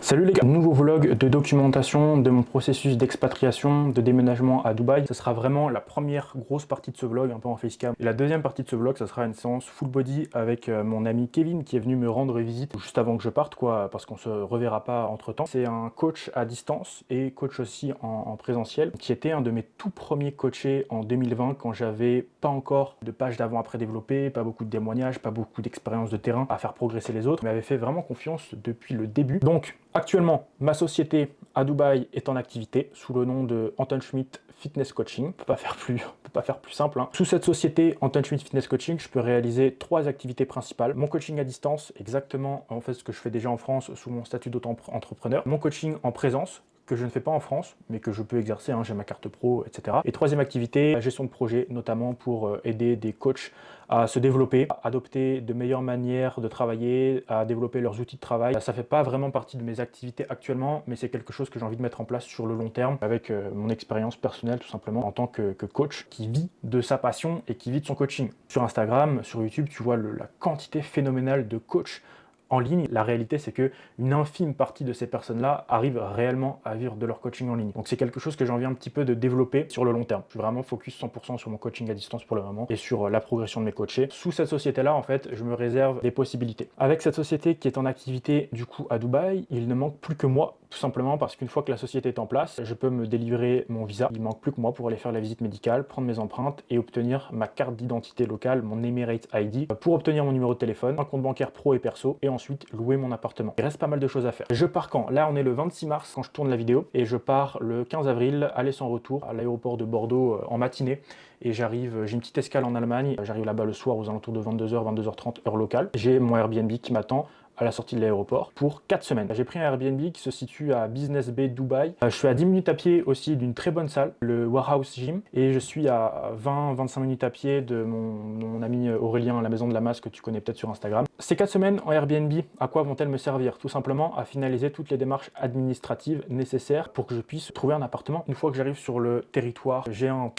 Salut les gars, nouveau vlog de documentation de mon processus d'expatriation, de déménagement à Dubaï. Ce sera vraiment la première grosse partie de ce vlog, un peu en facecam. Et la deuxième partie de ce vlog, ça sera une séance full body avec mon ami Kevin qui est venu me rendre visite juste avant que je parte, quoi, parce qu'on se reverra pas entre temps. C'est un coach à distance et coach aussi en présentiel, qui était un de mes tout premiers coachés en 2020 quand j'avais pas encore de page d'avant-après développée, pas beaucoup de témoignages, pas beaucoup d'expérience de terrain à faire progresser les autres, mais avait fait vraiment confiance depuis le début. Donc, actuellement, ma société à Dubaï est en activité sous le nom de Anton Schmidt Fitness Coaching. On peut pas faire plus simple. Sous cette société Anton Schmidt Fitness Coaching, je peux réaliser 3 activités principales. Mon coaching à distance, exactement en fait ce que je fais déjà en France sous mon statut d'auto-entrepreneur. Mon coaching en présence, que je ne fais pas en France, mais que je peux exercer, j'ai ma carte pro, etc. Et troisième activité, la gestion de projet, notamment pour aider des coachs à se développer, à adopter de meilleures manières de travailler, à développer leurs outils de travail. Ça ne fait pas vraiment partie de mes activités actuellement, mais c'est quelque chose que j'ai envie de mettre en place sur le long terme, avec mon expérience personnelle tout simplement, en tant que coach qui vit de sa passion et qui vit de son coaching. Sur Instagram, sur YouTube, tu vois la quantité phénoménale de coachs en ligne. La réalité, c'est que une infime partie de ces personnes-là arrivent réellement à vivre de leur coaching en ligne. Donc c'est quelque chose que j'ai envie un petit peu de développer sur le long terme. Je suis vraiment focus 100% sur mon coaching à distance pour le moment et sur la progression de mes coachés. Sous cette société-là, en fait, je me réserve des possibilités. Avec cette société qui est en activité du coup à Dubaï, il ne manque plus que moi, tout simplement parce qu'une fois que la société est en place, je peux me délivrer mon visa. Il ne manque plus que moi pour aller faire la visite médicale, prendre mes empreintes et obtenir ma carte d'identité locale, mon Emirates ID, pour obtenir mon numéro de téléphone, un compte bancaire pro et perso, et ensuite louer mon appartement. Il reste pas mal de choses à faire. Je pars quand? Là, on est le 26 mars quand je tourne la vidéo, et je pars le 15 avril, aller sans retour, à l'aéroport de Bordeaux en matinée, et j'arrive, j'ai une petite escale en Allemagne, j'arrive là-bas le soir aux alentours de 22h, 22h30 heure locale. J'ai mon Airbnb qui m'attend à la sortie de l'aéroport pour 4 semaines. J'ai pris un Airbnb qui se situe à Business Bay, Dubaï. Je suis à 10 minutes à pied aussi d'une très bonne salle, le Warehouse Gym, et je suis à 20-25 minutes à pied de mon ami Aurélien à la Maison de la Masse que tu connais peut-être sur Instagram. Ces 4 semaines en Airbnb, à quoi vont-elles me servir? Tout simplement à finaliser toutes les démarches administratives nécessaires pour que je puisse trouver un appartement. Une fois que j'arrive sur le territoire, j'ai un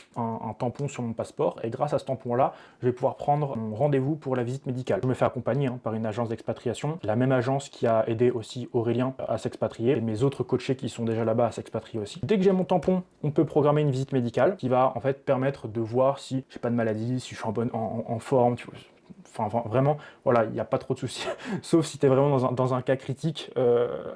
tampon sur mon passeport, et grâce à ce tampon-là, je vais pouvoir prendre mon rendez-vous pour la visite médicale. Je me fais accompagner par une agence d'expatriation, la même agence qui a aidé aussi Aurélien à s'expatrier, et mes autres coachés qui sont déjà là-bas à s'expatrier aussi. Dès que j'ai mon tampon, on peut programmer une visite médicale qui va en fait permettre de voir si j'ai pas de maladie, si je suis en forme, tu vois. Enfin, vraiment, voilà, il n'y a pas trop de soucis. Sauf si tu es vraiment dans un cas critique.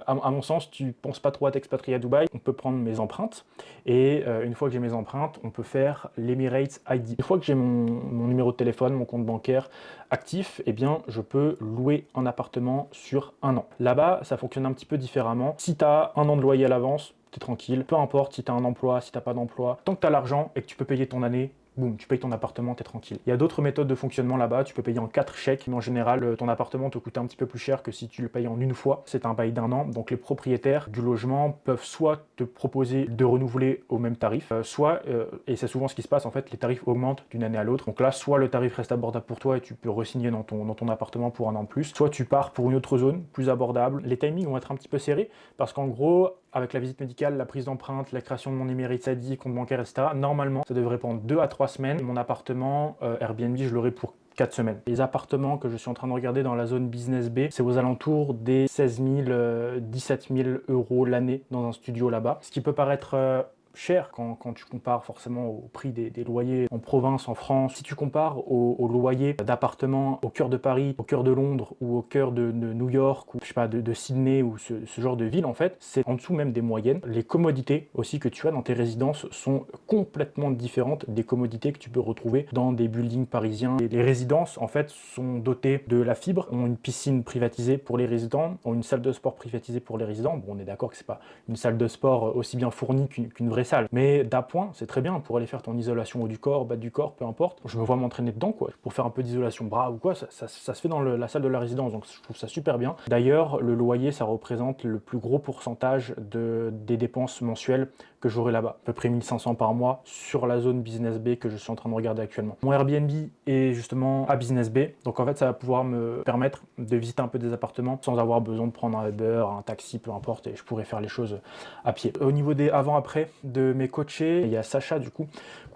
À mon sens, tu ne penses pas trop à t'expatrier à Dubaï. On peut prendre mes empreintes. Et une fois que j'ai mes empreintes, on peut faire l'Emirates ID. Une fois que j'ai mon numéro de téléphone, mon compte bancaire actif, eh bien, je peux louer un appartement sur 1 an. Là-bas, ça fonctionne un petit peu différemment. Si tu as 1 an de loyer à l'avance, tu es tranquille. Peu importe si tu as un emploi, si tu n'as pas d'emploi. Tant que tu as l'argent et que tu peux payer ton année, boum, tu payes ton appartement, t'es tranquille. Il y a d'autres méthodes de fonctionnement là-bas, tu peux payer en 4 chèques, mais en général, ton appartement te coûte un petit peu plus cher que si tu le payes en une fois. C'est un bail d'1 an, donc les propriétaires du logement peuvent soit te proposer de renouveler au même tarif, soit, et c'est souvent ce qui se passe en fait, les tarifs augmentent d'une année à l'autre. Donc là, soit le tarif reste abordable pour toi et tu peux re-signer dans ton appartement pour 1 an de plus, soit tu pars pour une autre zone plus abordable. Les timings vont être un petit peu serrés, parce qu'en gros, avec la visite médicale, la prise d'empreinte, la création de mon Emirates ID, compte bancaire, etc., normalement, ça devrait prendre 2 à 3 semaines. Mon appartement Airbnb, je l'aurai pour 4 semaines. Les appartements que je suis en train de regarder dans la zone Business Bay, c'est aux alentours des 16 000, 17 000 euros l'année dans un studio là-bas. Ce qui peut paraître cher quand tu compares forcément au prix des loyers en province, en France. Si tu compares au loyer d'appartements au cœur de Paris, au cœur de Londres ou au cœur de New York ou je sais pas, de Sydney ou ce genre de ville, en fait, c'est en dessous même des moyennes. Les commodités aussi que tu as dans tes résidences sont complètement différentes des commodités que tu peux retrouver dans des buildings parisiens. Et les résidences, en fait, sont dotées de la fibre, ont une piscine privatisée pour les résidents, ont une salle de sport privatisée pour les résidents. Bon, on est d'accord que c'est pas une salle de sport aussi bien fournie qu'une vraie salle. Mais d'appoint, c'est très bien pour aller faire ton isolation haut du corps, bas du corps, peu importe. Je me vois m'entraîner dedans, quoi. Pour faire un peu d'isolation bras ou quoi, ça se fait dans la salle de la résidence, donc je trouve ça super bien. D'ailleurs, le loyer, ça représente le plus gros pourcentage des dépenses mensuelles que j'aurai là-bas. À peu près 1500 par mois sur la zone Business Bay que je suis en train de regarder actuellement. Mon Airbnb est justement à Business Bay, donc en fait, ça va pouvoir me permettre de visiter un peu des appartements sans avoir besoin de prendre un Uber, un taxi, peu importe, et je pourrais faire les choses à pied. Au niveau des avant-après de mes coachés, il y a Sacha du coup,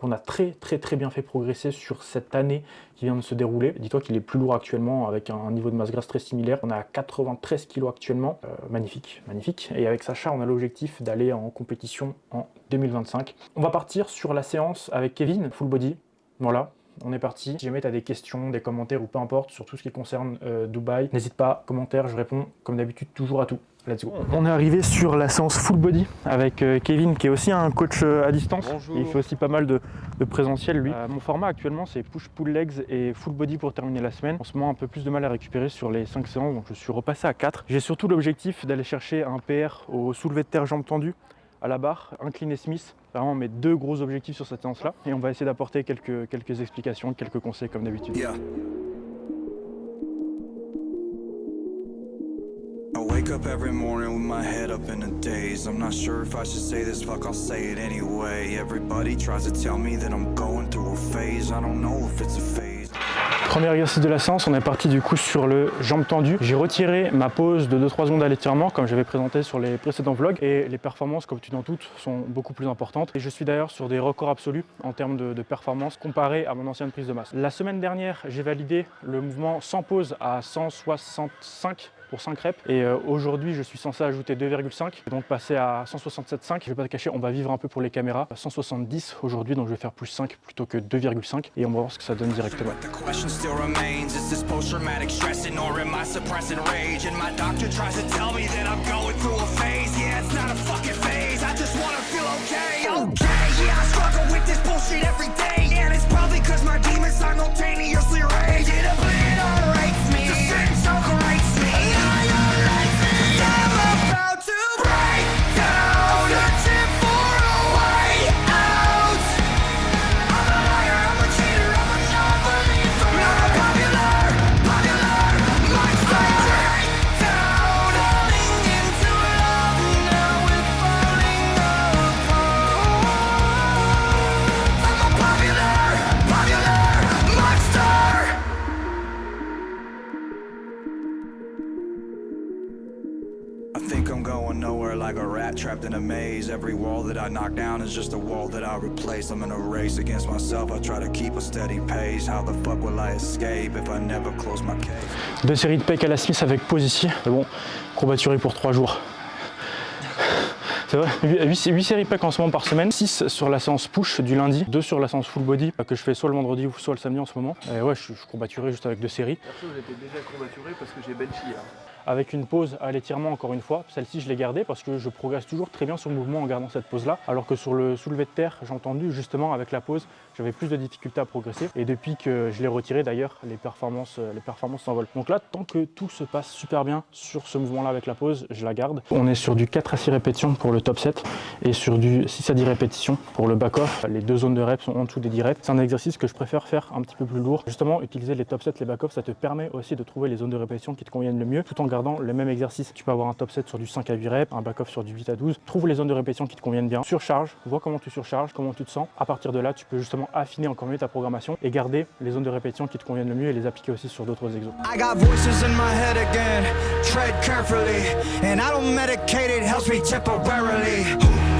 qu'on a très bien fait progresser sur cette année qui vient de se dérouler. Dis-toi qu'il est plus lourd actuellement avec un niveau de masse grasse très similaire. On est à 93 kg actuellement. Magnifique, magnifique. Et avec Sacha, on a l'objectif d'aller en compétition en 2025. On va partir sur la séance avec Kevin, full body. Voilà. On est parti. Si jamais tu as des questions, des commentaires ou peu importe sur tout ce qui concerne Dubaï, n'hésite pas, commentaire, je réponds comme d'habitude toujours à tout. Let's go. On est arrivé sur la séance full body avec Kevin qui est aussi un coach à distance. Bonjour. Il fait aussi pas mal de présentiel lui. Mon format actuellement c'est push-pull legs et full body pour terminer la semaine. En ce moment un peu plus de mal à récupérer sur les 5 séances donc je suis repassé à 4. J'ai surtout l'objectif d'aller chercher un PR au soulevé de terre jambes tendues, à la barre, incliné Smith. C'est vraiment mes 2 gros objectifs sur cette séance là et on va essayer d'apporter quelques explications, quelques conseils comme d'habitude. Yeah. I wake up every morning with my head up in a daze. I'm not sure if I should say this, fuck I'll say it anyway. Everybody tries to tell me that I'm going through a phase. I don't know if it's a phase. Premier exercice de la séance, on est parti du coup sur le jambes tendues. J'ai retiré ma pause de 2-3 secondes à l'étirement comme j'avais présenté sur les précédents vlogs et les performances comme tu t'en doutes sont beaucoup plus importantes et je suis d'ailleurs sur des records absolus en termes de performance comparé à mon ancienne prise de masse. La semaine dernière, j'ai validé le mouvement sans pause à 165 pour 5 reps et aujourd'hui je suis censé ajouter 2,5 et donc passer à 167,5. Je vais pas te cacher, on va vivre un peu pour les caméras. 170 aujourd'hui donc je vais faire plus 5 plutôt que 2,5 et on va voir ce que ça donne directement. Trapped in a maze. Every wall that I knock down is just a wall that I replace. I'm in a race against myself. I try to keep a steady pace. How the fuck will I escape if I never close my case? 2 séries de pecs à la Smith avec pause ici. Mais bon, courbaturé pour 3 jours. C'est vrai, 8 séries pecs en ce moment par semaine, 6 sur la séance push du lundi, 2 sur la séance full body que je fais soit le vendredi ou soit le samedi en ce moment. Et ouais, je suis courbaturé juste avec 2 séries. Perso, j'étais déjà courbaturé parce que j'ai benché hier. Avec une pause à l'étirement encore une fois, celle-ci je l'ai gardée parce que je progresse toujours très bien sur le mouvement en gardant cette pause là, alors que sur le soulevé de terre, j'ai entendu justement avec la pause, j'avais plus de difficultés à progresser et depuis que je l'ai retiré d'ailleurs, les performances s'envolent. Donc là, tant que tout se passe super bien sur ce mouvement là avec la pause, je la garde. On est sur du 4 à 6 répétitions pour le top set et sur du 6 à 10 répétitions pour le back-off. Les 2 zones de reps sont en dessous des 10 reps. C'est un exercice que je préfère faire un petit peu plus lourd. Justement, utiliser les top sets, les back-off, ça te permet aussi de trouver les zones de répétition qui te conviennent le mieux tout en gardant le même exercice. Tu peux avoir un top set sur du 5 à 8 reps, un back-off sur du 8 à 12. Trouve les zones de répétition qui te conviennent bien. Surcharge, vois comment tu surcharges, comment tu te sens. À partir de là, tu peux justement affiner encore mieux ta programmation et garder les zones de répétition qui te conviennent le mieux et les appliquer aussi sur d'autres exos. I got voices in my head again, tread carefully, and I don't medicate, it helps me temporarily.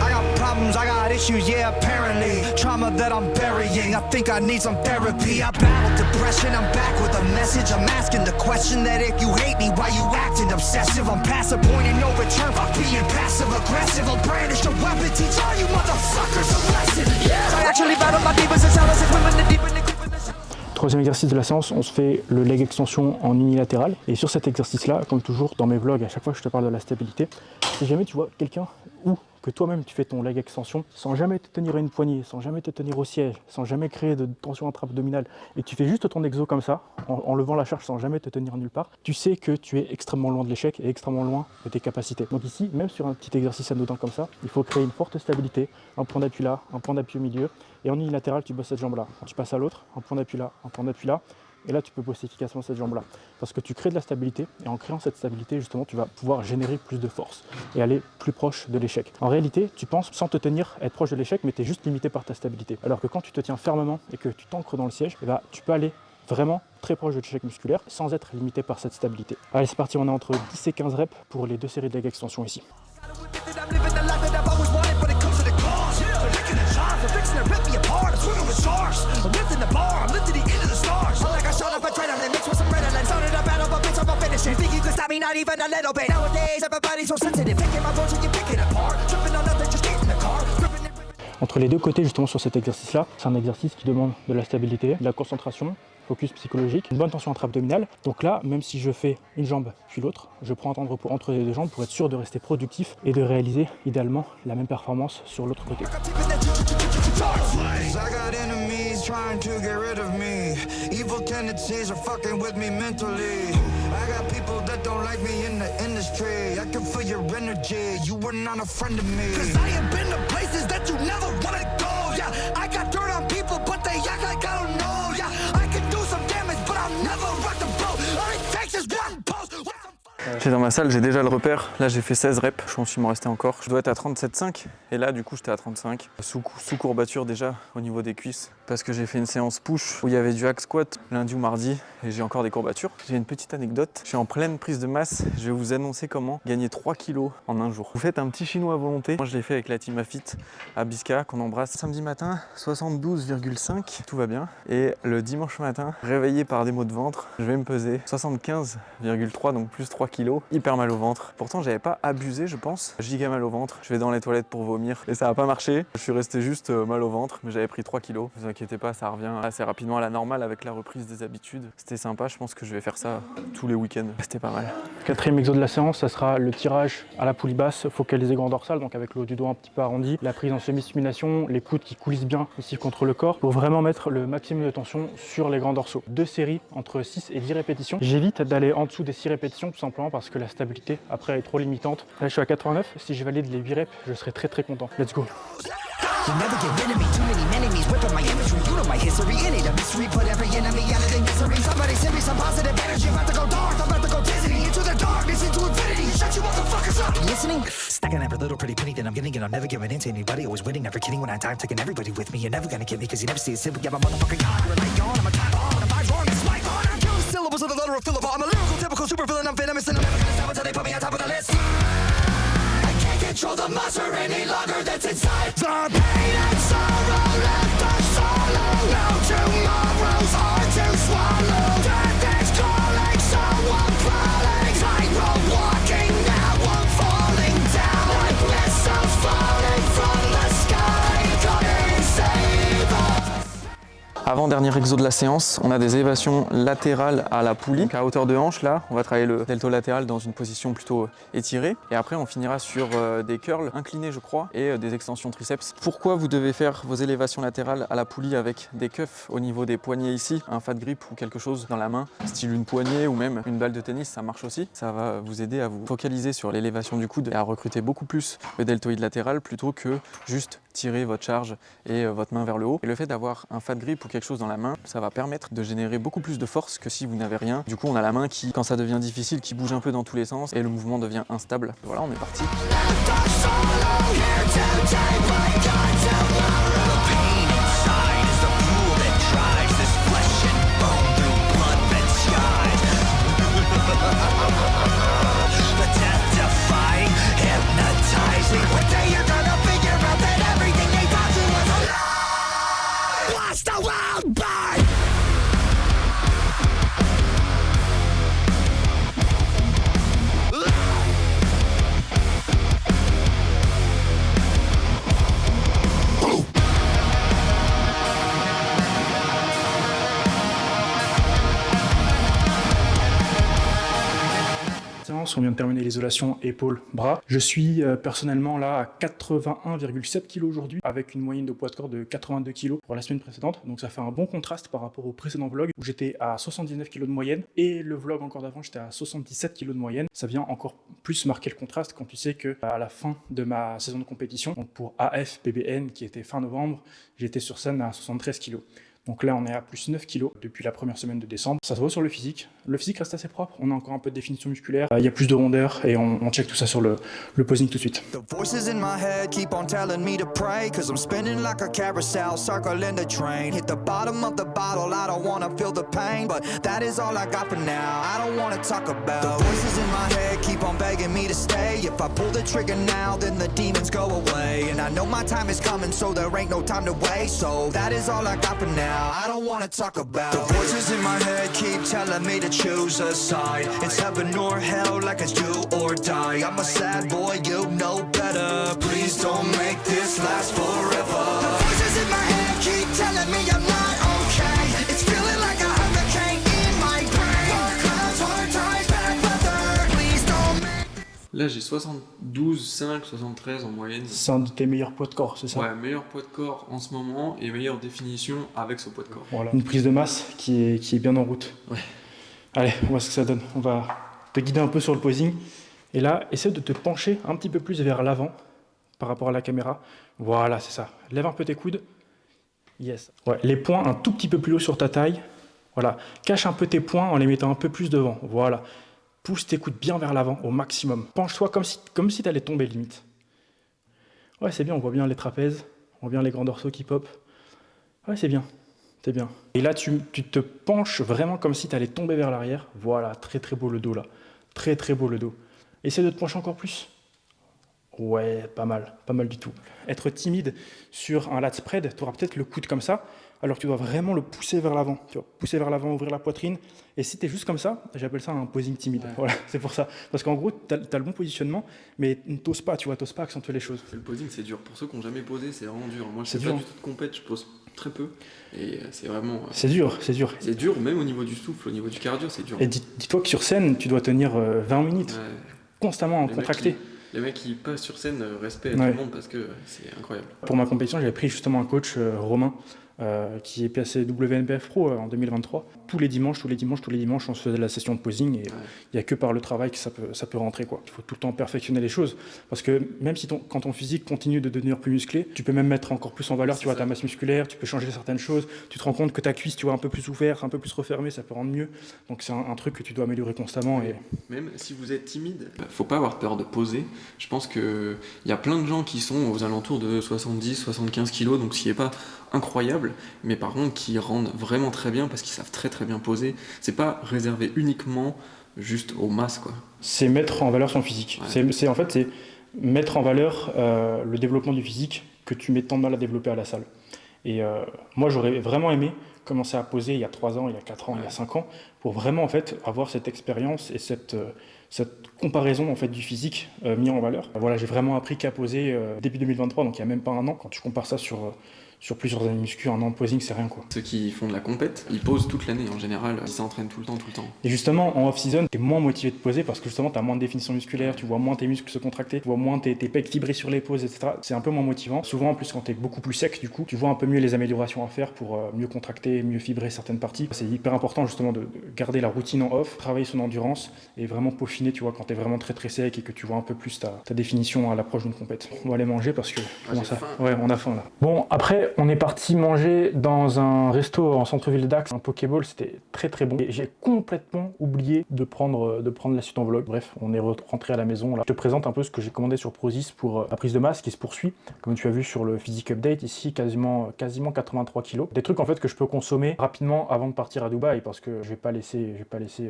I got problems, I got issues, yeah, apparently. Trauma that I'm burying, I think I need some therapy. I battle depression, I'm back with a message. I'm asking the question that if you hate me, why you acting obsessive? I'm past the point of no return, fuck being passive aggressive. I'll brandish a weapon, teach all you motherfuckers a lesson. Yeah. I actually battle my demons and silence and women the deep in the creep in the shadow. Troisième exercice de la séance, on se fait le leg extension en unilatéral. Et sur cet exercice-là, comme toujours dans mes vlogs, à chaque fois que je te parle de la stabilité, si jamais tu vois quelqu'un ou que toi-même tu fais ton leg extension sans jamais te tenir à une poignée, sans jamais te tenir au siège, sans jamais créer de tension intra-abdominale, et tu fais juste ton exo comme ça, en levant la charge sans jamais te tenir nulle part, tu sais que tu es extrêmement loin de l'échec et extrêmement loin de tes capacités. Donc ici, même sur un petit exercice anodin comme ça, il faut créer une forte stabilité, un point d'appui là, un point d'appui au milieu, et en unilatéral, tu bosses cette jambe-là. Quand tu passes à l'autre, un point d'appui là, un point d'appui là, et là, tu peux bosser efficacement cette jambe-là. Parce que tu crées de la stabilité, et en créant cette stabilité, justement, tu vas pouvoir générer plus de force et aller plus proche de l'échec. En réalité, tu penses, sans te tenir, être proche de l'échec, mais tu es juste limité par ta stabilité. Alors que quand tu te tiens fermement et que tu t'ancres dans le siège, eh ben, tu peux aller vraiment très proche de l'échec musculaire sans être limité par cette stabilité. Allez, c'est parti, on est entre 10 et 15 reps pour les 2 séries de leg extension ici. scars. I'm lifting the bar, I'm lifting the end of the stars. I'm like I shot up a adrenaline, mixed with some Ritalin. Started a battle, but bitch, I'm gonna finish it. Think you can stop me, not even a little bit. Nowadays, everybody's so sensitive. Picking my words and you pick it apart. Tripping on nothing, just get in the car. Gripping it. Entre les deux côtés justement sur cet exercice-là, c'est un exercice qui demande de la stabilité, de la concentration, focus psychologique, une bonne tension intra-abdominale. Donc là, même si je fais une jambe puis l'autre, je prends un temps de repos entre les deux jambes pour être sûr de rester productif et de réaliser idéalement la même performance sur l'autre côté. I got enemies trying to get rid of me. Evil tendencies are fucking with me mentally. I got people that don't like me in the industry. I can feel your energy, you were not a friend of me. Cause I have been to places that you never wanna go. Yeah, I got dirt on people, but they act like I don't know. Yeah, I can do some damage, but I'll never rock the boat. All it takes is one post. J'ai dans ma salle, j'ai déjà le repère. Là, j'ai fait 16 reps. Je pense qu'il m'en restait encore. Je dois être à 37,5. Et là, du coup, j'étais à 35. Sous courbature déjà au niveau des cuisses. Parce que j'ai fait une séance push où il y avait du hack squat lundi ou mardi. Et j'ai encore des courbatures. J'ai une petite anecdote. Je suis en pleine prise de masse. Je vais vous annoncer comment gagner 3 kilos en un jour. Vous faites un petit chinois à volonté. Moi, je l'ai fait avec la team Afit à Bisca, qu'on embrasse. Samedi matin, 72,5. Tout va bien. Et le dimanche matin, réveillé par des maux de ventre, je vais me peser 75,3. Donc plus 3 kilos, hyper mal au ventre. Pourtant, j'avais pas abusé, je pense. Giga mal au ventre. Je vais dans les toilettes pour vomir et ça a pas marché. Je suis resté juste mal au ventre, mais j'avais pris 3 kilos. Ne vous inquiétez pas, ça revient assez rapidement à la normale avec la reprise des habitudes. C'était sympa, je pense que je vais faire ça tous les week-ends. C'était pas mal. Quatrième exo de la séance, ça sera le tirage à la poulie basse, focalisé grand dorsal, donc avec le haut du dos un petit peu arrondi, la prise en semi-simulation, les coudes qui coulissent bien ici contre le corps, pour vraiment mettre le maximum de tension sur les grands dorsaux. 2 séries entre 6 et 10 répétitions. J'évite d'aller en dessous des 6 répétitions tout simplement parce que la stabilité après est trop limitante. Là je suis à 89, si je valide les 8 reps, je serai très content. Let's go. You never get rid of me, too many enemies whipping my imagery. You know my history, it ain't a mystery. Put every enemy out of their misery. Somebody send me some positive energy. I'm about to go dark, I'm about to go dizzy. Into the darkness, into infinity. Shut you motherfuckers up. Listening? Stacking every little pretty penny that I'm getting, and I'm never giving in to anybody. Always winning, never kidding when I die. I'm taking everybody with me. You're never gonna get me, cause you never see a simple. Yeah, my motherfucking God, you're a light on. I'm a time on, I'm vibes wrong, it's my on. I'm killing syllables of the letter of Philip. I'm a lyrical, typical super villain. I'm venomous, and I'm never gonna stop until they put me on top of the list. Control the monster any longer that's inside. The pain and sorrow left us solo. No tomorrows are to swallow. Death is calling, so I'm crawling. Tightrope walking, now I'm falling down. Like missiles falling from the sky. Come and save us. Avant-dernier exo de la séance, on a des élévations latérales à la poulie. Donc à hauteur de hanche, là, on va travailler le delto latéral dans une position plutôt étirée. Et après, on finira sur des curls inclinés, je crois, et des extensions triceps. Pourquoi vous devez faire vos élévations latérales à la poulie avec des cuffs au niveau des poignets ici, un fat grip ou quelque chose dans la main, style une poignée ou même une balle de tennis, ça marche aussi. Ça va vous aider à vous focaliser sur l'élévation du coude et à recruter beaucoup plus le deltoïde latéral plutôt que juste tirer votre charge et votre main vers le haut. Et le fait d'avoir un fat grip ou quelque chose dans la main, ça va permettre de générer beaucoup plus de force que si vous n'avez rien. Du coup, on a la main qui, quand ça devient difficile, qui bouge un peu dans tous les sens et le mouvement devient instable. Voilà, on est parti. On vient de terminer l'isolation épaules-bras. Je suis personnellement là à 81,7 kg aujourd'hui avec une moyenne de poids de corps de 82 kg pour la semaine précédente. Donc ça fait un bon contraste par rapport au précédent vlog où j'étais à 79 kg de moyenne et le vlog encore d'avant j'étais à 77 kg de moyenne. Ça vient encore plus marquer le contraste quand tu sais que à la fin de ma saison de compétition, donc pour AF PBN qui était fin novembre, j'étais sur scène à 73 kg. Donc là, on est à plus 9 kg depuis la première semaine de décembre. Ça se voit sur le physique. Le physique reste assez propre. On a encore un peu de définition musculaire. Il y a plus de rondeur et on check tout ça sur le posing tout de suite. The voices in my head keep on telling me to pray, cause I'm spinning like a carousel, circling the train. Hit the bottom of the bottle, I don't wanna feel the pain, but that is all I got for now. I don't wanna talk about the voices in my head keep on begging me to stay. If I pull the trigger now, then the demons go away. And I know my time is coming, so there ain't no time to waste. So that is all I got for now. I don't wanna talk about the voices in my head keep telling me to choose a side. It's heaven or hell, like it's do or die. I'm a sad boy, you know better. Please don't make this last forever. The voices in my head keep telling me I'm not okay. It's feeling like a hurricane in my brain. Dark clouds, hard times, bad weather. Please don't make. Là, j'ai 72,5, 73 en moyenne. C'est un de tes meilleurs poids de corps, c'est ça? Ouais, meilleur poids de corps en ce moment et meilleure définition avec ce poids de corps. Voilà. Une prise de masse qui est bien en route. Ouais. Allez, on voit ce que ça donne. On va te guider un peu sur le posing. Et là, essaie de te pencher un petit peu plus vers l'avant par rapport à la caméra. Voilà, c'est ça. Lève un peu tes coudes. Yes. Ouais, les poings un tout petit peu plus haut sur ta taille. Voilà. Cache un peu tes poings en les mettant un peu plus devant. Voilà. Pousse tes coudes bien vers l'avant au maximum. Penche-toi comme si tu allais tomber limite. Ouais, c'est bien, on voit bien les trapèzes, on voit bien les grands dorsaux qui pop. Ouais, c'est bien, c'est bien. Et là, tu te penches vraiment comme si tu allais tomber vers l'arrière. Voilà, très très beau le dos là. Très très beau le dos. Essaie de te pencher encore plus. Ouais, pas mal du tout. Être timide sur un lat spread, tu auras peut-être le coude comme ça, alors tu dois vraiment le pousser vers l'avant. Tu vois, pousser vers l'avant, ouvrir la poitrine. Et si tu es juste comme ça, j'appelle ça un posing timide. Ouais. Voilà, c'est pour ça. Parce qu'en gros, tu as le bon positionnement, mais t'oses pas, tu vois, t'oses pas accentuer les choses. Le posing, c'est dur. Pour ceux qui n'ont jamais posé, c'est vraiment dur. Moi, je C'est fais dur. pas du tout de compète, je pose très peu. Et c'est vraiment. C'est dur, c'est dur. C'est dur, même au niveau du souffle, au niveau du cardio, c'est dur. Et dis-toi que sur scène, tu dois tenir 20 minutes, Ouais. constamment Les contracté. Les mecs qui passent sur scène, respect à Ouais. tout le monde parce que c'est incroyable. Pour ma compétition, j'avais pris justement un coach, Romain, qui est passé WNBF Pro en 2023. Tous les dimanches, on se faisait la session de posing et il n'y a que par le travail que ça peut rentrer, quoi. Il faut tout le temps perfectionner les choses parce que même si quand ton physique continue de devenir plus musclé, tu peux même mettre encore plus en valeur, tu vois, ta masse musculaire, tu peux changer certaines choses, tu te rends compte que ta cuisse, tu vois, un peu plus ouverte, un peu plus refermée, ça peut rendre mieux. Donc c'est un truc que tu dois améliorer constamment. Et Même si vous êtes timide, faut pas avoir peur de poser. Je pense qu'il y a plein de gens qui sont aux alentours de 70-75 kilos, donc ce qui n'est pas incroyable, mais par contre qui rendent vraiment très bien parce qu'ils savent très très bien poser. C'est pas réservé uniquement juste aux masses, quoi. C'est mettre en valeur son physique. Ouais. C'est mettre en valeur le développement du physique que tu mets tant de mal à développer à la salle. Et moi, j'aurais vraiment aimé commencer à poser il y a 3 ans, il y a 4 ans, il y a 5 ans, pour vraiment en fait avoir cette expérience et cette comparaison en fait du physique mis en valeur. Voilà, j'ai vraiment appris qu'à poser début 2023, donc il n'y a même pas un an. Quand tu compares ça sur plusieurs années muscu, un an de posing, c'est rien, quoi. Ceux qui font de la compète, ils posent toute l'année en général, ils s'entraînent tout le temps. Et justement, en off-season, tu es moins motivé de poser parce que justement, tu as moins de définition musculaire, tu vois moins tes muscles se contracter, tu vois moins tes pecs vibrer sur les poses, etc. C'est un peu moins motivant. Souvent, en plus, quand tu es beaucoup plus sec, du coup, tu vois un peu mieux les améliorations à faire pour mieux contracter, mieux fibrer certaines parties. C'est hyper important justement de garder la routine en off, travailler son endurance et vraiment peaufiner, tu vois, quand tu es vraiment très très sec et que tu vois un peu plus ta définition à l'approche d'une compète. On va aller manger parce que comment ça? Ouais, on a faim là. Bon, après, on est parti manger dans un resto en centre-ville d'Ax, un Pokéball, c'était très très bon. Et j'ai complètement oublié de prendre la suite en vlog. Bref, on est rentré à la maison là. Je te présente un peu ce que j'ai commandé sur Prozis pour la prise de masse qui se poursuit. Comme tu as vu sur le Physique Update, ici quasiment 83 kilos. Des trucs en fait que je peux consommer rapidement avant de partir à Dubaï parce que je vais pas laisser une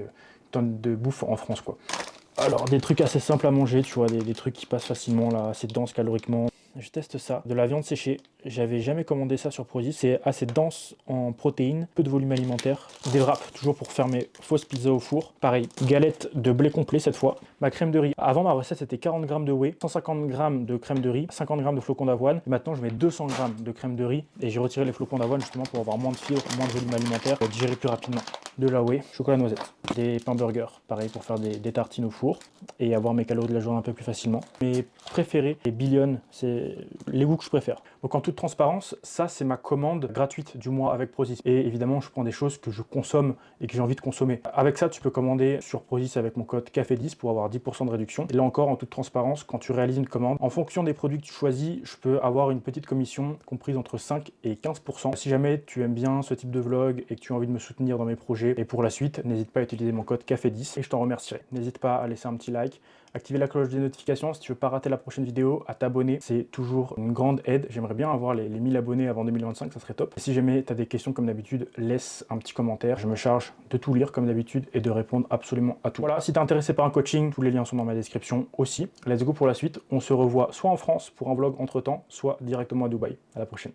tonne de bouffe en France, quoi. Alors, des trucs assez simples à manger, tu vois, des trucs qui passent facilement là, assez denses caloriquement. Je teste ça, de la viande séchée. J'avais jamais commandé ça sur Prozis. C'est assez dense en protéines, peu de volume alimentaire. Des wraps, toujours pour faire mes fausses pizzas au four. Pareil, galette de blé complet cette fois. Ma crème de riz. Avant, ma recette c'était 40 g de whey, 150 g de crème de riz, 50 g de flocons d'avoine. Maintenant, je mets 200 g de crème de riz et j'ai retiré les flocons d'avoine justement pour avoir moins de fibres, moins de volume alimentaire, pour digérer plus rapidement. de Huawei, chocolat noisette, des pains burgers, pareil pour faire des tartines au four et avoir mes calories de la journée un peu plus facilement. Mes préférés, les Billions, c'est les goûts que je préfère. Donc en toute transparence, ça c'est ma commande gratuite du mois avec Prozis. Et évidemment, je prends des choses que je consomme et que j'ai envie de consommer. Avec ça, tu peux commander sur Prozis avec mon code CAFE10 pour avoir 10% de réduction. Et là encore, en toute transparence, quand tu réalises une commande, en fonction des produits que tu choisis, je peux avoir une petite commission comprise entre 5 et 15%. Si jamais tu aimes bien ce type de vlog et que tu as envie de me soutenir dans mes projets et pour la suite, n'hésite pas à utiliser mon code CAFE10 et je t'en remercierai. N'hésite pas à laisser un petit like, activer la cloche des notifications si tu veux pas rater la prochaine vidéo, à t'abonner, c'est toujours une grande aide. J'aimerais bien avoir les 1000 abonnés avant 2025, ça serait top. Et si jamais tu as des questions comme d'habitude, laisse un petit commentaire. Je me charge de tout lire comme d'habitude et de répondre absolument à tout. Voilà, si tu es intéressé par un coaching, tous les liens sont dans ma description aussi. Let's go pour la suite. On se revoit soit en France pour un vlog entre temps, soit directement à Dubaï. À la prochaine.